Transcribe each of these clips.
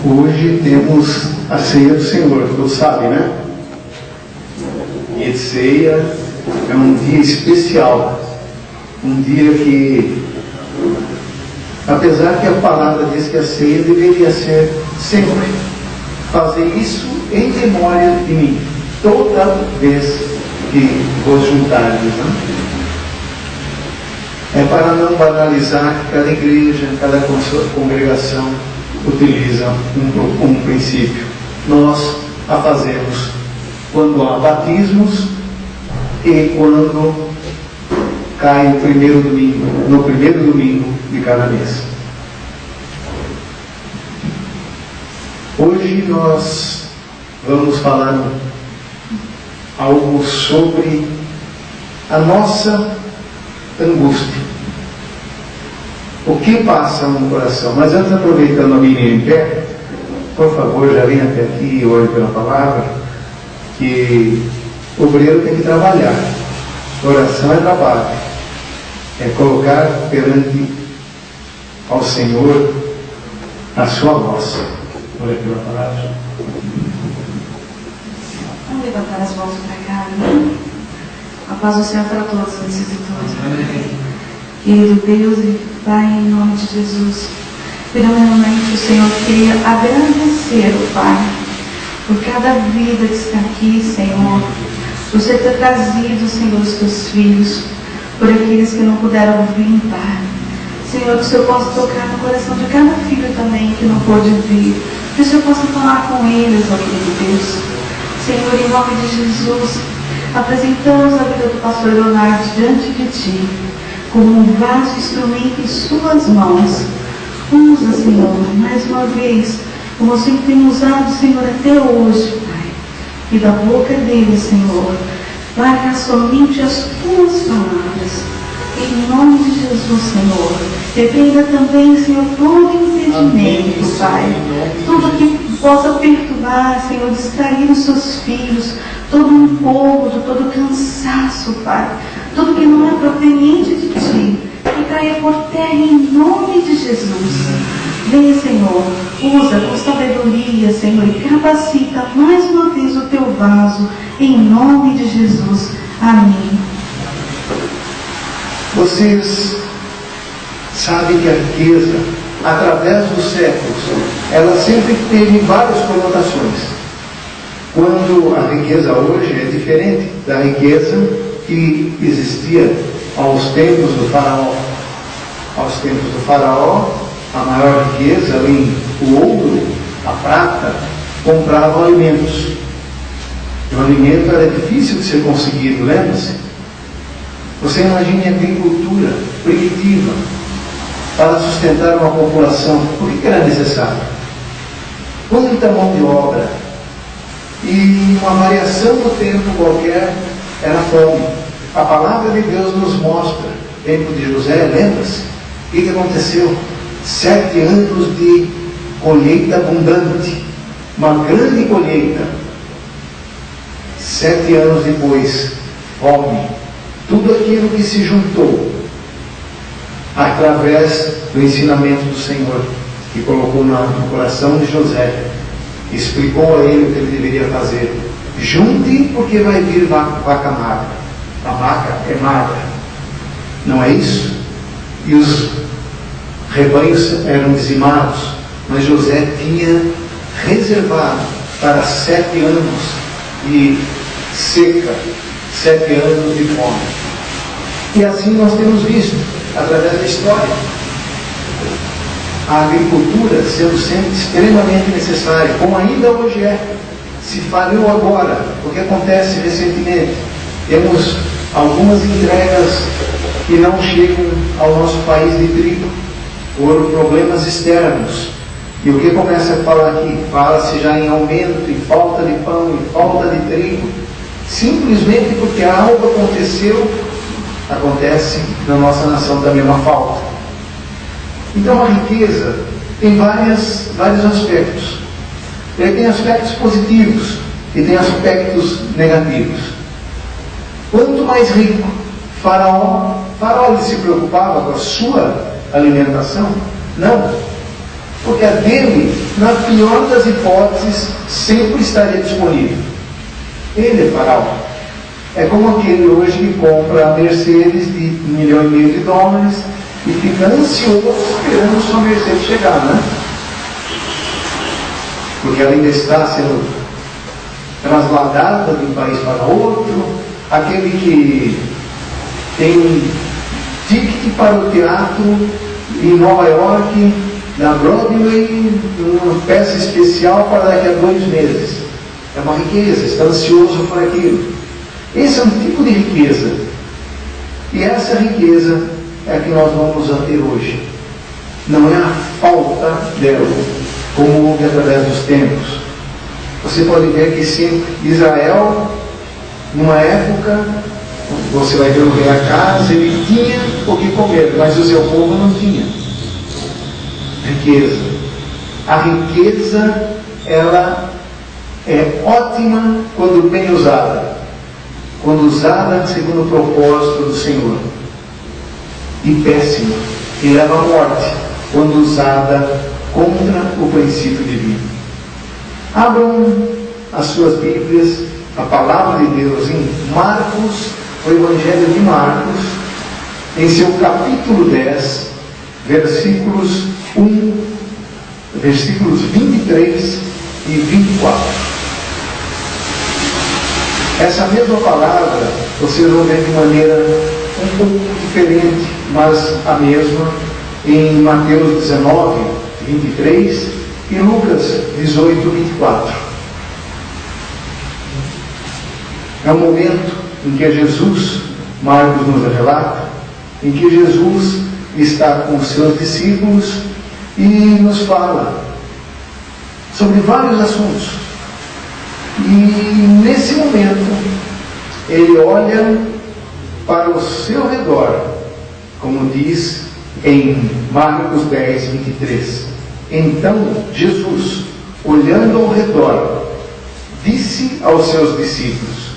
Hoje temos a ceia do Senhor, todos sabem, né? E a ceia é um dia especial, um dia que, apesar que a palavra diz que a ceia deveria ser sempre, fazer isso em memória de mim, toda vez que vos juntardes, né? É para não banalizar que cada igreja, cada congregação utiliza um princípio. Nós a fazemos quando há batismos e quando cai o primeiro domingo, no primeiro domingo de cada mês. Hoje nós vamos falar algo sobre a nossa angústia. O que passa no coração? Mas antes, aproveitando a menina em pé, por favor, já venha até aqui e olhe pela palavra, que o obreiro tem que trabalhar. Oração é trabalho. É colocar perante ao Senhor a sua voz. Olha pela palavra. Vamos levantar as mãos para cá, né? A paz do Senhor para todos, antes de tudo. Querido Deus e Pai, em nome de Jesus, primeiramente o Senhor queria agradecer, Pai, por cada vida que está aqui, Senhor, por você ter trazido, Senhor, os teus filhos, por aqueles que não puderam vir, Pai. Senhor, que o Senhor possa tocar no coração de cada filho também que não pôde vir, que o Senhor possa falar com eles, ó querido Deus. Senhor, em nome de Jesus, apresentamos a vida do pastor Leonardo diante de Ti, como um vaso instrumento em Suas mãos. Usa, Senhor, mais uma vez, como o Senhor tem usado, Senhor, até hoje, Pai. E da boca dele, Senhor, larga somente as Tuas palavras. Em nome de Jesus, Senhor. Repreenda também, Senhor, todo impedimento, Pai. Tudo que possa perturbar, Senhor, distrair os Seus filhos, todo incômodo, todo cansaço, Pai. Tudo que não é proveniente de Ti, que caia por terra em nome de Jesus. Venha, Senhor, usa com sabedoria, Senhor, e capacita mais uma vez o Teu vaso, em nome de Jesus. Amém. Vocês sabem que a riqueza, através dos séculos, ela sempre teve várias conotações. Quando a riqueza hoje é diferente da riqueza que existia aos tempos do faraó. Aos tempos do faraó, a maior riqueza, além do ouro, a prata, comprava alimentos. O alimento era difícil de ser conseguido, lembra-se? Você imagine a agricultura primitiva para sustentar uma população. Por que era necessário? Quanta mão de obra e uma variação do tempo qualquer era fome. A palavra de Deus nos mostra, tempo de José, lembra-se? O que aconteceu? 7 anos de colheita abundante, uma grande colheita. 7 anos depois, fome. Tudo aquilo que se juntou através do ensinamento do Senhor, que colocou no coração de José, explicou a ele o que ele deveria fazer. Junte, porque vai vir vaca magra. A vaca é magra, não é isso? E os rebanhos eram dizimados, mas José tinha reservado para 7 anos de seca, 7 anos de fome. E assim nós temos visto, através da história, a agricultura sendo sempre extremamente necessária, como ainda hoje é. Se falhou agora, o que acontece recentemente? Temos algumas entregas que não chegam ao nosso país de trigo, por problemas externos. E o que começa a falar aqui? Fala-se já em aumento, em falta de pão, em falta de trigo, simplesmente porque algo acontece na nossa nação também uma falta. Então a riqueza tem vários aspectos. Ele tem aspectos positivos e tem aspectos negativos. Quanto mais rico, Faraó ele se preocupava com a sua alimentação? Não. porque a dele, na pior das hipóteses, sempre estaria disponível. Ele é faraó. É como aquele hoje que compra a Mercedes de $1,5 milhão e fica ansioso esperando sua Mercedes chegar, né? Porque ela ainda está sendo trasladada de um país para outro. Aquele que tem um ticket para o teatro em Nova York, na Broadway, uma peça especial para daqui a 2 meses. É uma riqueza, está ansioso por aquilo. Esse é um tipo de riqueza. E essa riqueza é a que nós vamos ter hoje. Não é a falta dela, como houve através dos tempos. Você pode ver que sim, Israel, numa época, você vai ver o rei Acaz, ele tinha o que comer, mas o seu povo não tinha. Riqueza. A riqueza, ela é ótima quando bem usada. Quando usada segundo o propósito do Senhor. E péssima, e leva à morte, quando usada contra o princípio divino. Abram as suas Bíblias, a palavra de Deus em Marcos, o Evangelho de Marcos, em seu capítulo 10, versículos 23 e 24. Essa mesma palavra vocês vão ver de maneira um pouco diferente, mas a mesma, em Mateus 19, 23 e Lucas 18, 24. É um momento em que Jesus, Marcos nos relata, em que Jesus está com os seus discípulos e nos fala sobre vários assuntos. E nesse momento, ele olha para o seu redor, como diz em Marcos 10, 23. Então, Jesus, olhando ao redor, disse aos seus discípulos: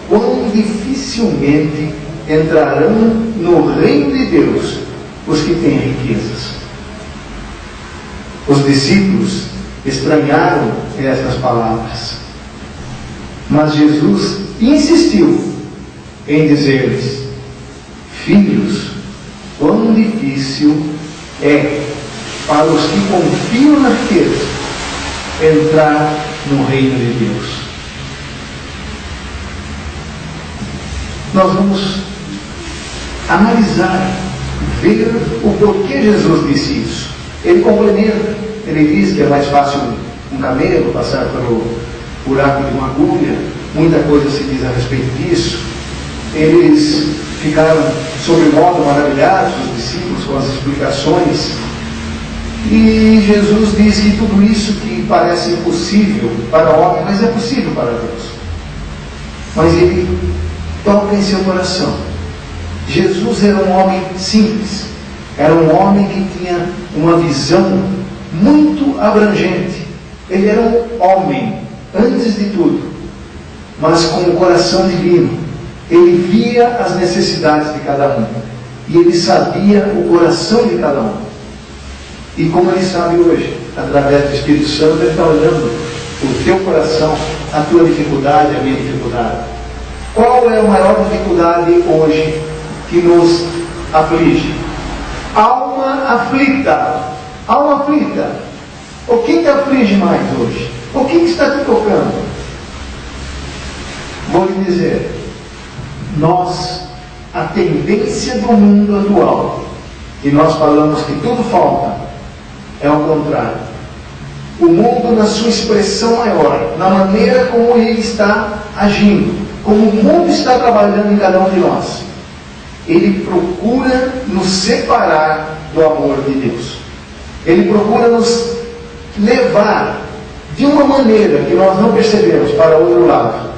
quão dificilmente entrarão no reino de Deus os que têm riquezas. Os discípulos estranharam essas palavras, mas Jesus insistiu em dizer-lhes: filhos, quão difícil é para os que confiam na riqueza entrar no reino de Deus. Nós vamos analisar, ver o porquê Jesus disse isso. Ele complementa, ele diz que é mais fácil um camelo passar pelo buraco de uma agulha. Muita coisa se diz a respeito disso. Eles ficaram sobremodo maravilhados, os discípulos, com as explicações. E Jesus diz que tudo isso que parece impossível para o homem, mas é possível para Deus. Mas ele toca em seu coração. Jesus era um homem simples, era um homem que tinha uma visão muito abrangente. Ele era um homem, antes de tudo, mas com o coração divino. Ele via as necessidades de cada um, e ele sabia o coração de cada um. E como ele sabe hoje, através do Espírito Santo, ele está olhando o teu coração, a tua dificuldade, a minha dificuldade. Qual é a maior dificuldade hoje que nos aflige? Alma aflita. Alma aflita. O que te aflige mais hoje? O que está te tocando? Vou lhe dizer, a tendência do mundo atual, e nós falamos que tudo falta, é ao contrário. O mundo, na sua expressão maior, na maneira como ele está agindo, como o mundo está trabalhando em cada um de nós, ele procura nos separar do amor de Deus. Ele procura nos levar de uma maneira que nós não percebemos para outro lado.